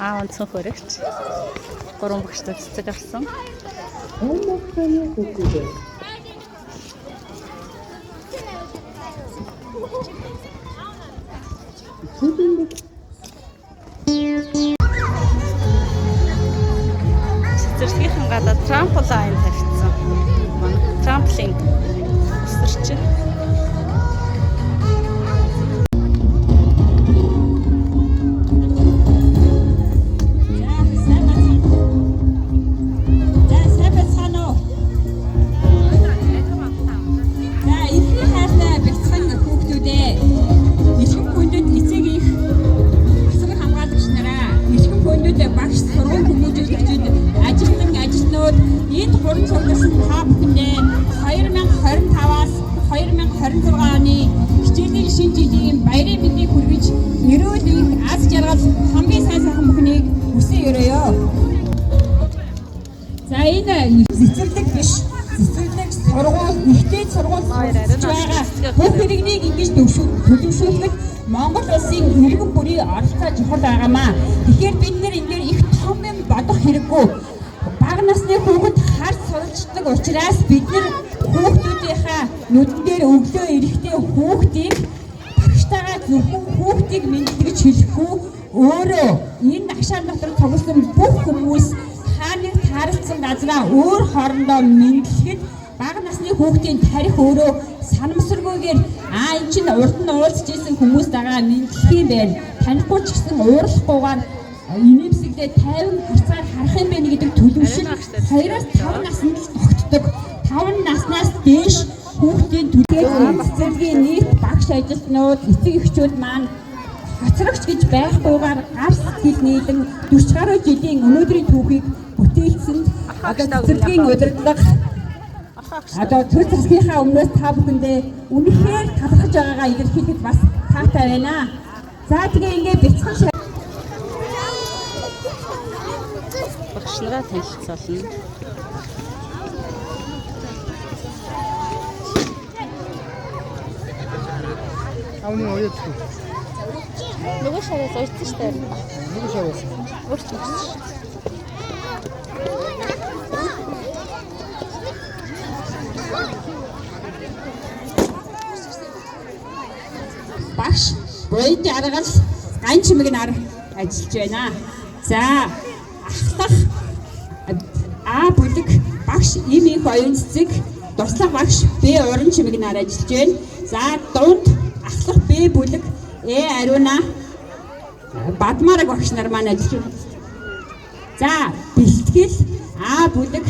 Аав нь цонх өрөгч. 3 багштай цэцэг авсан. Цэцэрлэгийнхэн гадаа трамплайн тавьчихсан. Трамплин өсөрч. Энд 3 цогцолсон та бүхэндээ 2025-аас 2026 оны хичээлийн шинэ жилийн баярын мэндийг хүргэж, эрүүл их аз жаргал хамгийн сайн сайхан бүхнийг хүсэн өрөөё. За энэ цэцэрлэг биш, цэцэрлэг сургууль, ихтэй сургууль хийж байгаа бүх иргэнийг ингэж төлөвшүүлэх Монгол улсын иргэн бүрийн оролцоо чухал байгаамаа. Тэгэхээр бид нэр энэ дээр их том юм бодох хэрэггүй. Бага насны хүүхэд харж суралцдаг учраас бид нар хүүхдүүдийнхаа нүдэн дээр өглөө эрэхтэй хүүхдийг багштайгаа зөвхөн хүүхдийг мэдлэгч хэлэхгүй, өөрөө энэ агшаан дотор тоглосон бүх хүмүүс хааныг тааралцсан газраа өөр хоорондоо мэдлэхэд бага насны хүүхдийн тарих өөрөө санамсаргүйгээр энэ чинь урд нь уулзж исэн хүмүүс дагаа мэдлэх юм байна. Танихгүй ч гэсэн уурлахгүйгээр инээмсэглээ 50 харцаар харах юм байна гэдэг төлөвшил 2-5 наснд л тогтдог. 5 наснаас дээш хүүхдийн төлөвлөгийн цэцэрлэгийн нийт багш ажилтнууд, эцэг эхчүүд маань хоцрогч гэж байхгүйгээр гар сэтгэл нийлэн 40 гаруй жилийн өнөөдрийн түүхийг бүтээлсэн. Одоо цэцэрлэгийн удирдлага төр засгийнхаа өмнөөс та бүхэндээ үнэхээр талархаж байгаагаа илэрхийлэх бас таатай байна. За тэгээ ингээд бяцхан Багшнараа танилцуулна. Авны оёд. Нөгөө шараас ойцсон шүү дээ. Нөгөө шараас. Өөртөө өгсөн. багш буйд аргал ган чимэг нар ажиллаж байна. За ахлах А бүлэг багш им их оюун цэцэг, дуслах багш Б уран чимэг нар ажиллаж байна. За дунд ахлах Б бүлэг ариуна бадмараг багш нар маань ажиллаж байна. За бэлтгэл А бүлэг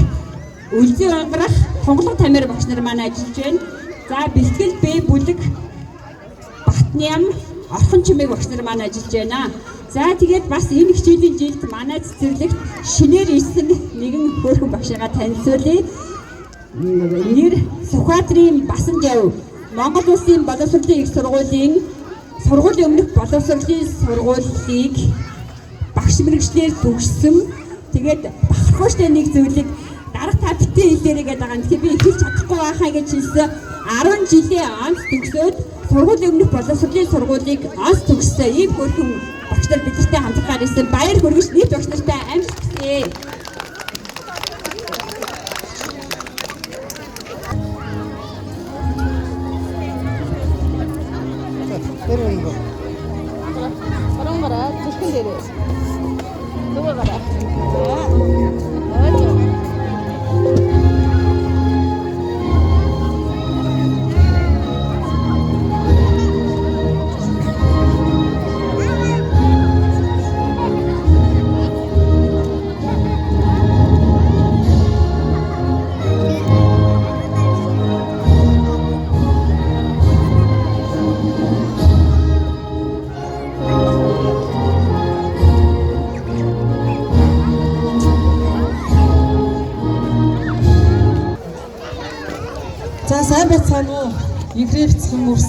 үлзий онгорох Хонголог тамир багш нар маань ажиллаж байна. За бэлтгэл Б бүлэг Батням орхон чимэг багш нар маань ажиллаж байна. За тэгээд бас энэ хичээлийн жилд манай цэцэрлэгт шинээр ирсэн нэгэн хөөрхөн багшаа танилцуулъя. Нэр Сүхбаатарын Басанжав Монгол Улсын боловсролын их сургуулийн сургуулийн өмнөх боловсролын сургуулийг багш мэргэжлэр төгссөн. Тэгээд бахархгүй штэ нэг зүйлийг дарах та битээ хэлээрэй гэдэг байгаа. Тэгэхээр би хэлж чадахгүй байхаа гэж хэлсэн. 10 жилийн онц төгсөөд сургуулийн өмнөх боловсролын сургуулийг онц төгссөн. Ийм хөөрхөн багш нар бидэртэй хамтгаар ирсэн. Баяр хүргэж нийт багш нартай амжилт хүсье. Орон гараа зүрхэн дээрээ. Нөгөө гараа. За сайн байцгаана уу? Инхрээ бяцхан мөрс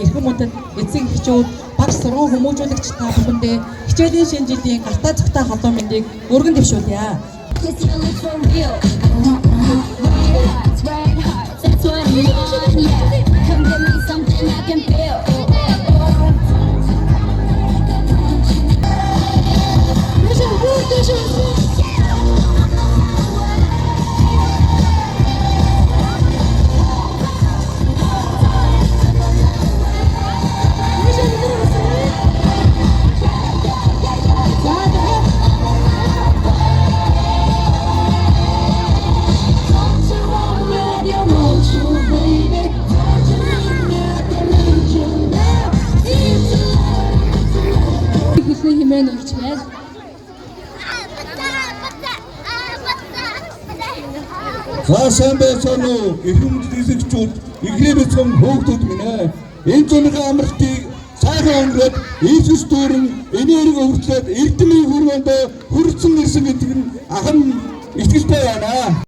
эрхэм мөндөд эцэг эхчүүд багш сургууль хүмүүжүүлэгч та бүхэндээ хичээлийн шинэ жилийн гартаа цогтой халуун мэндийг өргөн дэвшүүлье. хэмээн өрч байна. За сайн байцгаана уу эрхэм эзэгчүүд, игрээ бэлтгэн хөөгдүүд минь ээ. Энэ зуныхаа амралтыг сайхан өнгөрөөд Иесус дүүрэн энерги өвчлөөд эрдэмийн хүрээнд хүрсэн ирсэн гэдэг нь ахын итгэлтэй байна.